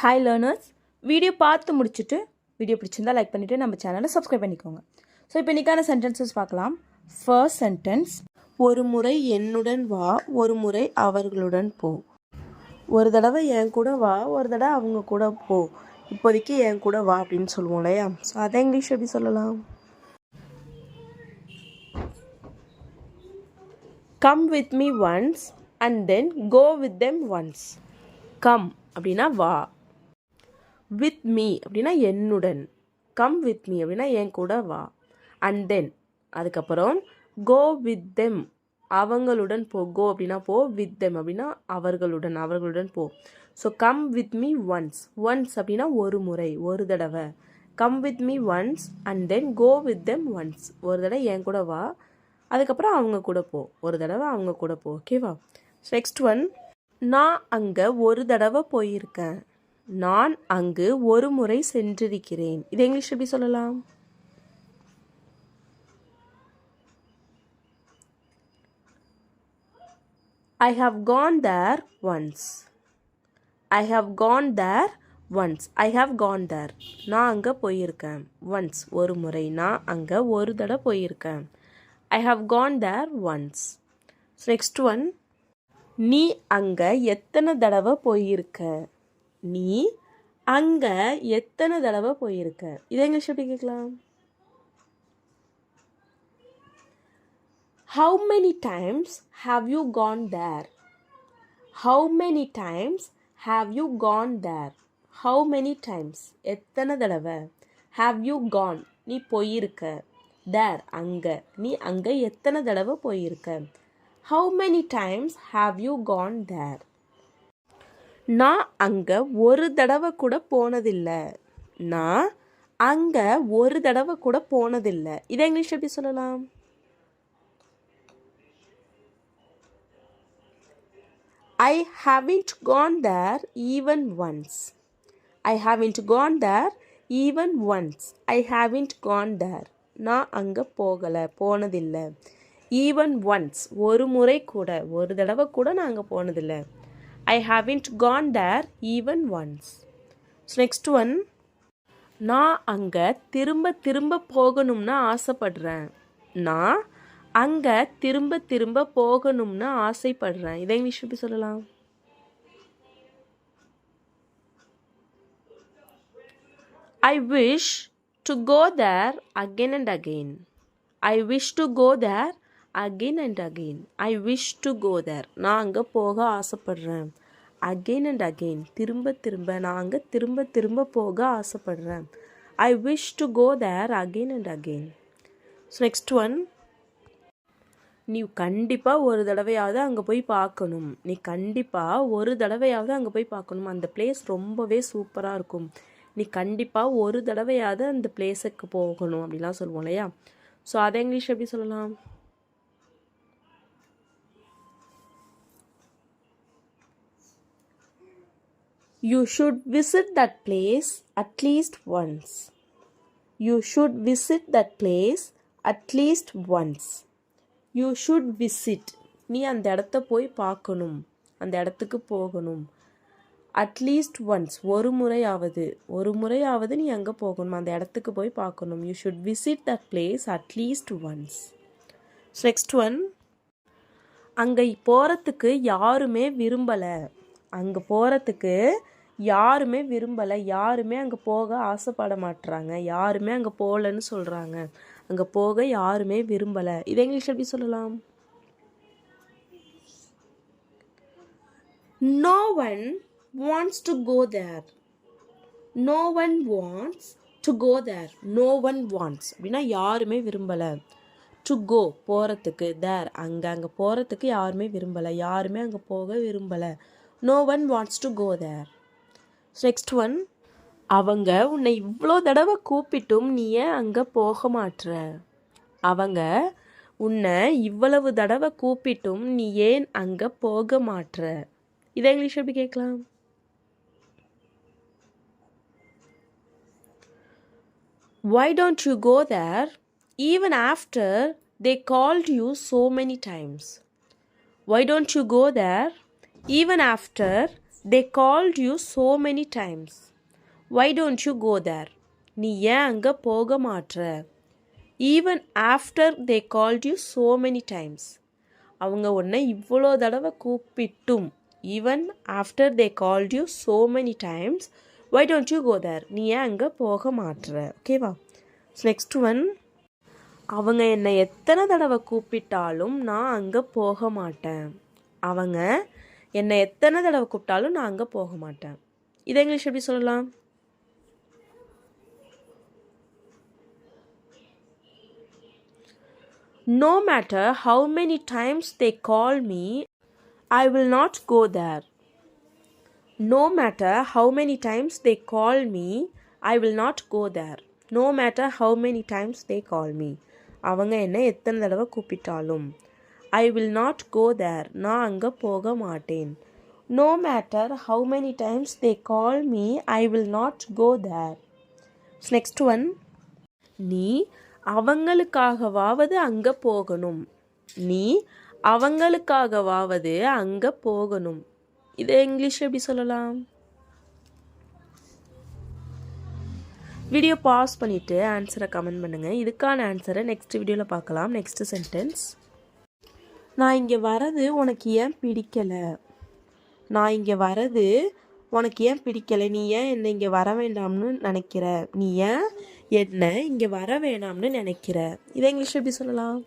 Hi learners, video பார்த்து முடிச்சுட்டு video பிடிச்சிருந்தால் லைக் பண்ணிவிட்டு நம்ம சேனலை சப்ஸ்கிரைப் பண்ணிக்கோங்க. ஸோ இப்போ இன்றைக்கான சென்டென்சஸ் பார்க்கலாம். ஃபர்ஸ்ட் சென்டென்ஸ், ஒரு முறை என்னுடன் வா, ஒரு முறை அவர்களுடன் போ. ஒரு தடவை என் கூட வா, ஒரு தடவை அவங்க கூட போ. இப்போதைக்கு என் கூட வா அப்படின்னு சொல்லுவோம் இல்லையா? ஸோ அதை இங்கிலீஷ் எப்படி சொல்லலாம்? Come with me once and then go with them once. Come அப்படின்னா வா, வித் மீ அப்படின்னா என்னுடன், கம் வித் மீ அப்படின்னா என் கூட வா, அண்ட் தென் அதுக்கப்புறம் கோ வித் தெம் அவங்களுடன் போ. கோ அப்படின்னா போ, வித் தெம் அப்படின்னா அவர்களுடன் போ. So come with me once, once அப்படின்னா ஒரு முறை, ஒரு தடவை. Come with me once and then go with them once. ஒரு தடவை என் கூட வா, அதுக்கப்புறம் அவங்க கூட போ, ஒரு தடவை அவங்க கூட போ. ஓகேவா? நெக்ஸ்ட் ஒன், நான் அங்கே ஒரு தடவை போயிருக்கேன், நான் அங்கு ஒரு முறை சென்றிருக்கிறேன். இது இங்கிலீஷ் எப்படி சொல்லலாம்? I have gone there once. I have gone there once. I have gone there. நான் அங்கே போயிருக்கேன். once ஒரு முறை, நான் அங்கே ஒரு தடவை போயிருக்கேன். I have gone there once. next one, நீ அங்கே எத்தனை தடவை போயிருக்க, நீ அங்கே எத்தனை தடவை போயிருக்க. இதை இங்கிலீஷ் எப்படி கேட்கலாம்? How many times have you gone there? How many times have you gone there? How many times எத்தனை தடவை. Have you gone நீ போயிருக்க, there அங்கே நீ அங்கே எத்தனை தடவை போயிருக்க. How many times have you gone there? நான் அங்கே ஒரு தடவை கூட போனதில்லை, நான் அங்கே ஒரு தடவை கூட போனதில்லை. இதை இங்கிலீஷ் எப்படி சொல்லலாம்? I haven't gone there even once. I haven't gone there even once. I haven't gone there. நான் அங்கே போகலை, போனதில்லை. even once ஒரு முறை கூட, ஒரு தடவை கூட நான் அங்கே போனதில்லை. I haven't gone there even once. So next one, நான் அங்கே திரும்ப திரும்ப போகணும்னு ஆசைப்படுறேன், நான் அங்கே திரும்ப திரும்ப போகணும்னு ஆசைப்படுறேன். இதை இங்கிலீஷ் எப்படி சொல்லலாம்? I wish to go there again and again. I wish to go there again and again. I wish to go there. நான் அங்கே போக ஆசைப்படுறேன். again and again திரும்ப திரும்ப, நான் அங்கே திரும்ப திரும்ப போக ஆசைப்படுறேன். I wish to go there again and again. So next one, நீ கண்டிப்பாக ஒரு தடவையாவது அங்கே போய் பார்க்கணும், நீ கண்டிப்பாக ஒரு தடவையாவது அங்கே போய் பார்க்கணும், அந்த பிளேஸ் ரொம்பவே சூப்பராக இருக்கும், நீ கண்டிப்பாக ஒரு தடவையாவது அந்த பிளேஸுக்கு போகணும் அப்படிலாம் சொல்லுவோம் இல்லையா? ஸோ அதை இங்கிலீஷ் எப்படி சொல்லலாம்? You should visit that place at least once. You should visit that place at least once. You should visit நீ அந்த இடத்த போய் பார்க்கணும், அந்த இடத்துக்கு போகணும். அட்லீஸ்ட் ஒன்ஸ் ஒரு முறையாவது நீ அங்கே போகணும், அந்த இடத்துக்கு போய் பார்க்கணும். You should visit that place at least once. Next one, அங்கே போகிறதுக்கு யாருமே விரும்பலை, அங்கே போகிறதுக்கு யாருமே விரும்பலை, யாருமே அங்கே போக ஆசைப்பட மாட்டுறாங்க, யாருமே அங்கே போகலன்னு சொல்கிறாங்க, அங்கே போக யாருமே விரும்பலை. இதை இங்கிலீஷ் எப்படி சொல்லலாம்? No one wants to go there. No one wants to go there. No one wants அப்படின்னா யாருமே விரும்பலை. to go போகிறதுக்கு, there அங்கே போகிறதுக்கு யாருமே விரும்பலை, யாருமே அங்கே போக விரும்பலை. No one wants to go there. Next one, அவங்க உன்னை இவ்வளோ தடவை கூப்பிட்டும் நீ ஏன் அங்கே போக மாட்டுற, அவங்க உன்னை இவ்வளவு தடவை கூப்பிட்டும் நீ ஏன் அங்கே போக மாட்டுற. இதை இங்கிலீஷ் எப்படி கேட்கலாம்? Why don't you go there even after they called you so many times? Why don't you go there even after they called you so many times. Why don't you go there? நீ ஏன் அங்கே போக மாட்ற? Even after they called you so many times. அவங்க உன்னை இவ்வளோ தடவை கூப்பிட்டும். Even after they called you so many times. Why don't you go there? நீ ஏன் அங்கே போக மாட்ற? ஓகேவா? நெக்ஸ்ட் ஒன், அவங்க என்னை எத்தனை தடவை கூப்பிட்டாலும் நான் அங்கே போக மாட்டேன். அவங்க என்னை எத்தனை தடவை கூப்பிட்டாலும் நான் அங்கே போக மாட்டேன். இதை இங்கிலீஷ் எப்படி சொல்லலாம்? No matter how many times they call me, I will not go there. No matter how many times they call me, I will not go there. No matter how many times they call me. அவங்க என்னை எத்தனை தடவை கூப்பிட்டாலும். I will not go there. நான் அங்கே போக மாட்டேன். No matter how many times they call me, I will not go there. Next one. நீ அவங்களுக்காகவாவது அங்கே போகணும். நீ அவங்களுக்காகவாவது அங்கே போகணும். இதை இங்கிலீஷ் எப்படி சொல்லலாம்? வீடியோ பாஸ் பண்ணிவிட்டு ஆன்சரை கமெண்ட் பண்ணுங்கள். இதுக்கான ஆன்சரை நெக்ஸ்ட் வீடியோவில் பார்க்கலாம். நெக்ஸ்ட் சென்டென்ஸ், நான் இங்கே வரது உனக்கு ஏன் பிடிக்கலை? நான் இங்கே வரது உனக்கு ஏன் பிடிக்கலை? நீ ஏன் என்னை இங்கே வர வேண்டாம்னு நினைக்கிற? நீ ஏன் என்னை இங்கே வர வேணாம்னு நினைக்கிற? இதை இங்கிலீஷ் எப்படி சொல்லலாம்?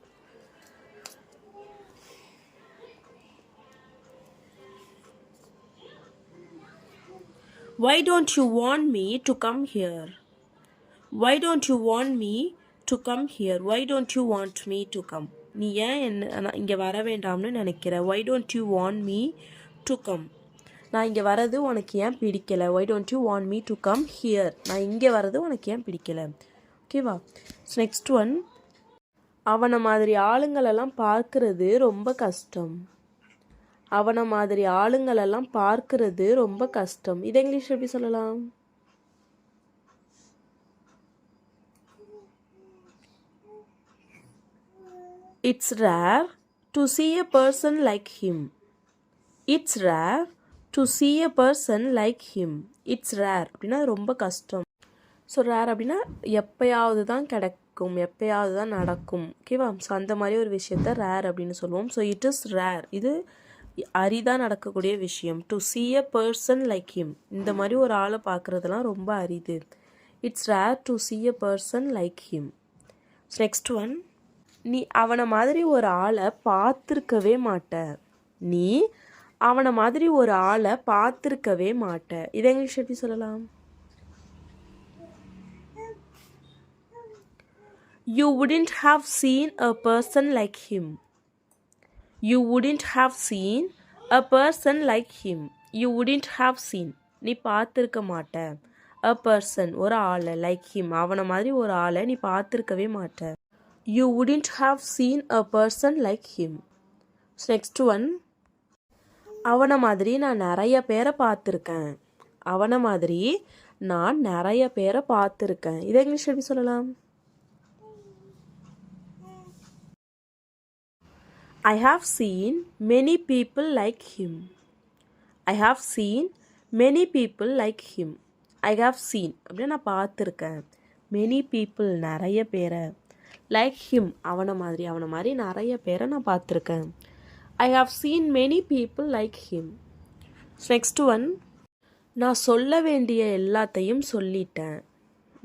Why don't you want me to come here? Why don't you want me to come here? Why don't you want me to come? நீ ஏன் என்ன இங்கே வர வேண்டாம்னு நினைக்கிற? Why don't you want me to come? நான் இங்கே வரது உனக்கு ஏன் பிடிக்கலை? Why don't you want me to come here? நான் இங்கே வரது உனக்கு ஏன் பிடிக்கலை? ஓகேவா? நெக்ஸ்ட் ஒன், அவனை மாதிரி ஆளுங்களெல்லாம் பார்க்கறது ரொம்ப கஷ்டம். அவனை மாதிரி ஆளுங்களெல்லாம் பார்க்கறது ரொம்ப கஷ்டம். இதை இங்கிலீஷ் எப்படி சொல்லலாம்? It's rare to see a person like him. It's rare to see a person like him. It's rare அப்படின்னா ரொம்ப கஷ்டம். ஸோ ரேர் அப்படின்னா எப்பயாவது தான் கிடைக்கும், எப்பயாவது தான் நடக்கும். ஓகேவா? ஸோ அந்த மாதிரி ஒரு விஷயத்த ரேர் அப்படின்னு சொல்லுவோம். ஸோ இட் இஸ் ரேர், இது அரிதாக நடக்கக்கூடிய விஷயம். To see a person like him, இந்த மாதிரி ஒரு ஆளை பார்க்குறதுலாம் ரொம்ப அரிது. It's rare to see a person like him. Next one, நீ அவனை மாதிரி ஒரு ஆளை பார்த்துருக்கவே மாட்ட. நீ அவனை மாதிரி ஒரு ஆளை பார்த்துருக்கவே மாட்ட. இதை இங்கிலீஷ் எப்படி சொல்லலாம்? You wouldn't have seen a person like him. You wouldn't have seen a person like him. You wouldn't have seen, நீ பார்த்துருக்க மாட்ட. A person, ஒரு ஆளை, like him, அவனை மாதிரி ஒரு ஆளை நீ பார்த்துருக்கவே மாட்ட. You wouldn't have seen a person like him. Next one, அவனை மாதிரி நான் நிறைய பேரை பார்த்துருக்கேன். அவனை மாதிரி நான் நிறைய பேரை பார்த்துருக்கேன். இதை இங்கிலீஷ் எப்படி சொல்லலாம்? I have seen many people like him. I have seen many people like him. I have seen அப்படின்னா நான் பார்த்துருக்கேன். many people நிறைய பேரை, like him அவனை மாதிரி நிறைய பேரை நான் பார்த்துருக்கேன். I have seen many people like him. Next one, நான் சொல்ல வேண்டிய எல்லாத்தையும் சொல்லிட்டேன்.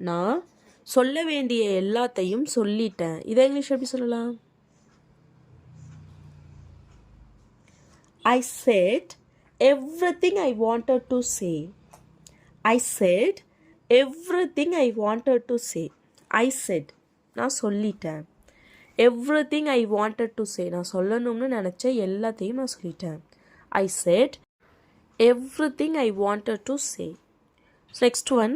நான் சொல்ல வேண்டிய எல்லாத்தையும் சொல்லிட்டேன். இதை இங்கிலீஷ் எப்படி சொல்லலாம்? I said everything I wanted to say. I said everything I wanted to say. I said, நான் சொல்லிட்டேன். Everything I wanted to say, நான் சொல்லணும்னு நினச்ச எல்லாத்தையும் நான் சொல்லிட்டேன். I said everything I wanted to say. Next one,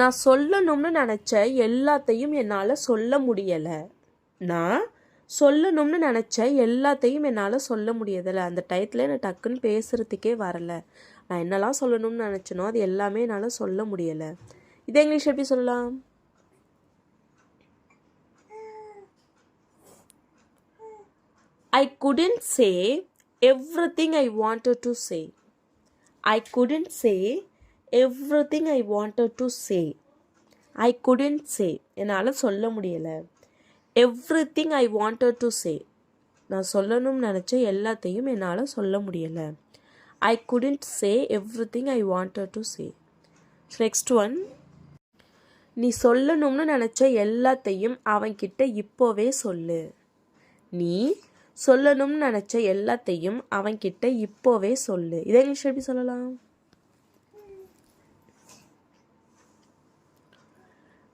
நான் சொல்லணும்னு நினச்ச எல்லாத்தையும் என்னால் சொல்ல முடியலை. நான் சொல்லணும்னு நினச்ச எல்லாத்தையும் என்னால் சொல்ல முடியதில்லை. அந்த டயத்தில் எனக்கு டக்குன்னு பேசுகிறதுக்கே வரலை. நான் என்னெல்லாம் சொல்லணும்னு நினச்சனோ அது எல்லாமே என்னால் சொல்ல முடியலை. இதை இங்கிலீஷ் எப்படி சொல்லலாம்? I couldn't say everything I wanted to say. I couldn't say everything I wanted to say. I couldn't say, என்னால் சொல்ல முடியலை. everything I wanted to say, நான் சொல்லணும்னு நினச்ச எல்லாத்தையும் என்னால் சொல்ல முடியலை. I couldn't say everything I wanted to say. next one, நீ சொல்லணும்னு நினச்ச எல்லாத்தையும் அவன்கிட்ட இப்போவே சொல்லு. நீ சொல்லணும்னு நினச்ச எல்லாத்தையும் அவன்கிட்ட இப்போவே சொல்லு. இதை இங்கிலீஷ் எப்படி சொல்லலாம்?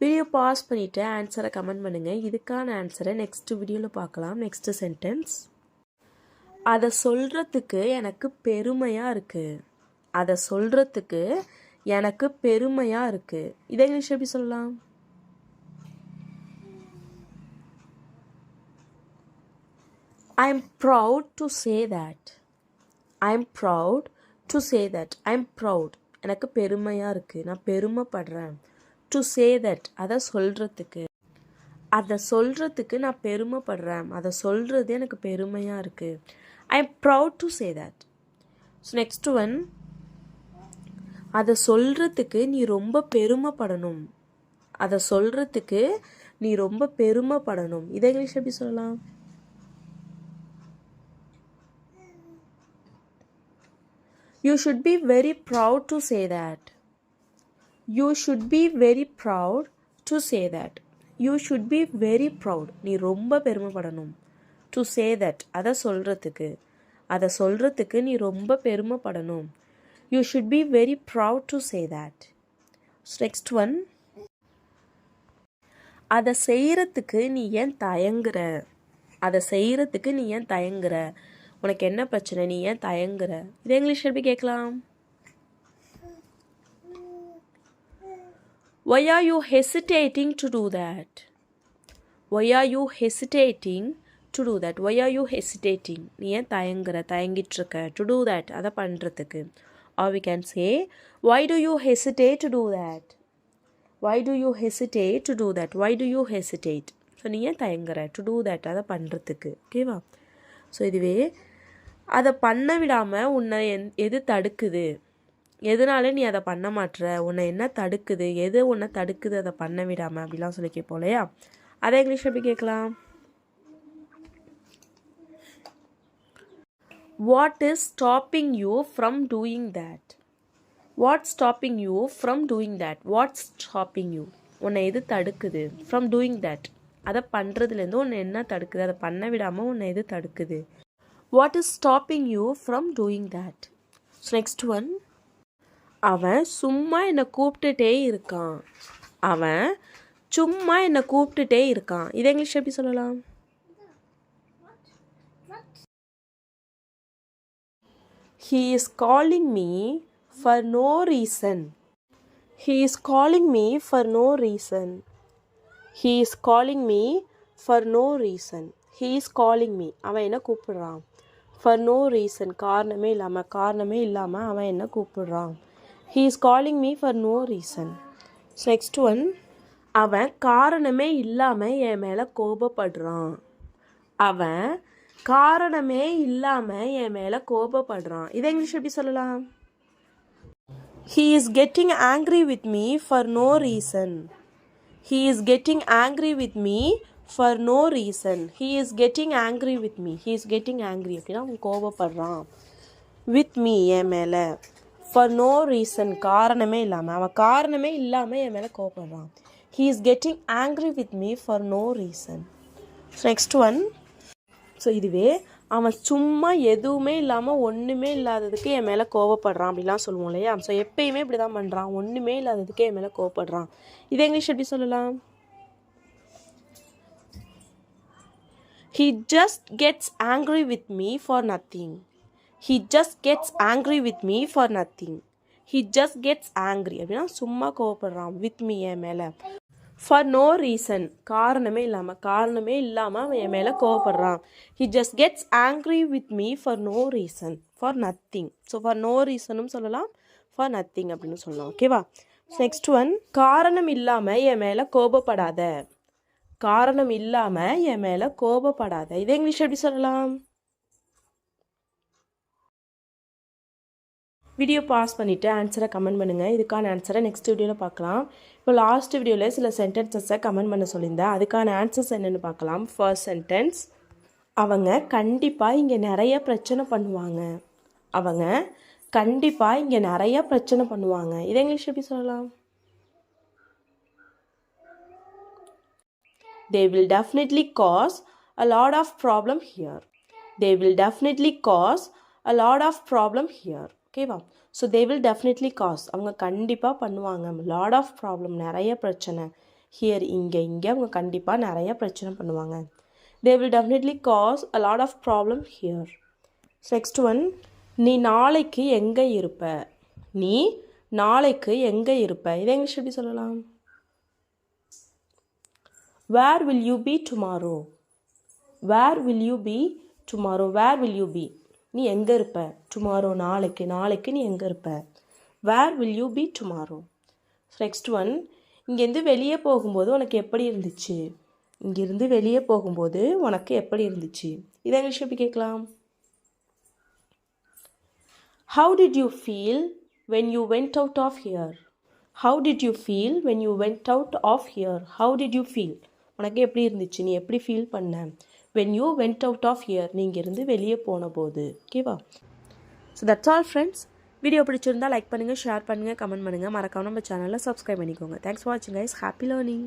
வீடியோ பாஸ் பண்ணிவிட்டு ஆன்சரை கமெண்ட் பண்ணுங்கள். இதுக்கான ஆன்சரை நெக்ஸ்ட் வீடியோவில் பார்க்கலாம். நெக்ஸ்ட் சென்டென்ஸ், அதை சொல்கிறதுக்கு எனக்கு பெருமையாக இருக்குது. அதை சொல்கிறதுக்கு எனக்கு பெருமையாக இருக்குது. இதை இங்கிலீஷ் எப்படி சொல்லலாம்? I am proud to say that. I am proud to say that. I am proud, எனக்கு பெருமையாக இருக்குது, நான் பெருமைப்படுறேன். to say that, அதை சொல்கிறதுக்கு, அதை சொல்கிறதுக்கு நான் பெருமைப்படுறேன், அதை சொல்கிறது எனக்கு பெருமையாக இருக்குது. I am proud to say that. So next one, அதை சொல்கிறதுக்கு நீ ரொம்ப பெருமைப்படணும். அதை சொல்கிறதுக்கு நீ ரொம்ப பெருமைப்படணும். இதை இங்கிலீஷ் எப்படி சொல்லலாம்? You should be very proud to say that. You should be very proud to say that. You should be very proud. நீ ரொம்ப பெருமைப்படணும். To say that, அதை சொல்கிறதுக்கு, அதை சொல்கிறதுக்கு நீ ரொம்ப பெருமைப்படணும். You should be very proud to say that. next one, அதை செய்கிறதுக்கு நீ ஏன் தயங்குற? அதை செய்கிறதுக்கு நீ ஏன் தயங்குற? உனக்கு என்ன பிரச்சனை, நீ ஏன் தயங்குற? இது இங்கிலீஷ் எப்படி கேட்கலாம்? Why are you hesitating to do that? Why are you hesitating to do that? Why are you hesitating? நீ ஏன் தயங்குற, தயங்கிட்டு இருக்க? To do that, அதை பண்ணுறதுக்கு. Or we can say, why do you hesitate to do that? Why do you hesitate to do that? Why do you hesitate? So நீ ஏன் தயங்குற? To do that, அதை பண்ணுறதுக்கு. ஓகேவா? ஸோ இதுவே அதை பண்ண விடாமல் உன்னை எது தடுக்குது, எதனால நீ அதை பண்ண மாட்டுற, உன்னை என்ன தடுக்குது, எது உன்னை தடுக்குது அதை பண்ண விடாமல் அப்படிலாம் சொல்லி கேட்போம் இல்லையா? அதை இங்கிலீஷ் எப்படி கேட்கலாம்? What is stopping you from doing that? What stopping you from doing that? What stopping you, உன்னை எது தடுக்குது? ஃப்ரம் டூயிங் தேட், அதை பண்ணுறதுலேருந்து உன்னை என்ன தடுக்குது, அதை பண்ண விடாமல் உன்னை எது தடுக்குது? What is stopping you from doing that? So next one, அவன் சும்மா என்னை கூப்பிட்டுட்டே இருக்கான். அவன் சும்மா என்னை கூப்பிட்டுட்டே இருக்கான். இதை இங்கிலீஷ் எப்படி சொல்லலாம்? He is calling me for no reason. He is calling me for no reason. He is calling me for no reason. He is calling me, அவன் என்ன கூப்பிடுறான். For no reason, காரணமே இல்லாமல் அவன் என்ன கூப்பிடுறான். He is calling me for no reason. next one, அவன் காரணமே இல்லாமல் என் மேலே கோபப்படுறான். அவன் காரணமே இல்லாமல் என் மேலே கோபப்படுறான். இதை இங்கிலீஷ் எப்படி சொல்லலாம்? He is getting angry with me for no reason. He is getting angry with me for no reason. He is getting angry with me. He is getting angry அப்படின்னா அவன் கோபப்படுறான். with me, என் மேலே. for no reason, காரணமே இல்லாமல், அவன் காரணமே இல்லாமல் என் மேலே கோபப்படுறான். He is getting angry with me for no reason. next one, so இதுவே அவன் சும்மா எதுவுமே இல்லாமல் ஒன்றுமே இல்லாததுக்கு என் மேலே கோபப்படுறான் அப்படிலாம் சொல்லுவோம் இல்லையா? ஸோ எப்பயுமே இப்படி தான் பண்ணுறான், ஒன்றுமே இல்லாததுக்கு என் மேலே கோபப்படுறான். இதை இங்கிலீஷ் எப்படி சொல்லலாம்? He just gets angry with me for nothing. He just gets angry with me for nothing. He just gets angry அப்படின்னா சும்மா கோவப்படுறான். with me, என் மேலே. for no reason, காரணமே இல்லாமல் அவன் என் மேலே கோவப்படுறான். He just gets angry with me for no reason. for nothing. So for no reasonனும் சொல்லலாம், for nothing அப்படின்னு சொல்லலாம். ஓகேவா? நெக்ஸ்ட் ஒன், காரணம் இல்லாமல் என் மேலே கோபப்படாத. காரணம் இல்லாமல் என் மேலே கோபப்படாத. இதை இங்கிலீஷ் எப்படி சொல்லலாம்? வீடியோ பாஸ் பண்ணிவிட்டு ஆன்சரை கமெண்ட் பண்ணுங்கள். இதுக்கான ஆன்சரை நெக்ஸ்ட் வீடியோவில் பார்க்கலாம். இப்போ லாஸ்ட் வீடியோவில் சில சென்டென்சஸை கமெண்ட் பண்ண சொல்லியிருந்தேன். அதுக்கான ஆன்சர்ஸ் என்னென்னு பார்க்கலாம். ஃபர்ஸ்ட் சென்டென்ஸ், அவங்க கண்டிப்பாக இங்கே நிறைய பிரச்சனை பண்ணுவாங்க. அவங்க கண்டிப்பாக இங்கே நிறைய பிரச்சனை பண்ணுவாங்க. இதை இங்கிலீஷ் எப்படி சொல்லலாம்? They will definitely cause a lot of problem here. They will definitely cause a lot of problem here. ஓகேவா? So they will definitely cause, அவங்க கண்டிப்பாக பண்ணுவாங்க. lot of problem, நிறைய பிரச்சனை. here, இங்கே அவங்க கண்டிப்பாக நிறைய பிரச்சனை பண்ணுவாங்க. they will definitely cause a lot of problem here. next one, நீ நாளைக்கு எங்கே இருப்ப? நீ நாளைக்கு எங்கே இருப்ப? இதை இங்கிலீஷ் எப்படி சொல்லலாம்? Where will you be tomorrow? Where will you be tomorrow? Where will you be? நீ எங்கே இருப்ப? tomorrow, நாளைக்கு நீ எங்கே இருப்ப? Where will you be tomorrow? next one, இங்கேருந்து வெளியே போகும்போது உனக்கு எப்படி இருந்துச்சு? இங்கேருந்து வெளியே போகும்போது உனக்கு எப்படி இருந்துச்சு? இதை இங்கிலீஷ் எப்படி கேட்கலாம்? How did you feel when you went out of here? How did you feel when you went out of here? How did you feel? உனக்கு எப்படி இருந்துச்சு? நீ எப்படி ஃபீல் பண்ண? when you went out of here, நீங்கள் இருந்து வெளியே போன போது. ஓகேவா? So that's all friends. Video பிடிச்சிருந்தா லைக் பண்ணுங்கள், ஷேர் பண்ணுங்கள், கமெண்ட் பண்ணுங்கள். மறக்காம நம்ம சேனலில் சப்ஸ்கிரைப் பண்ணிக்கோங்க. தேங்க்ஸ் ஃபார் வாட்சிங் கைஸ். Happy learning.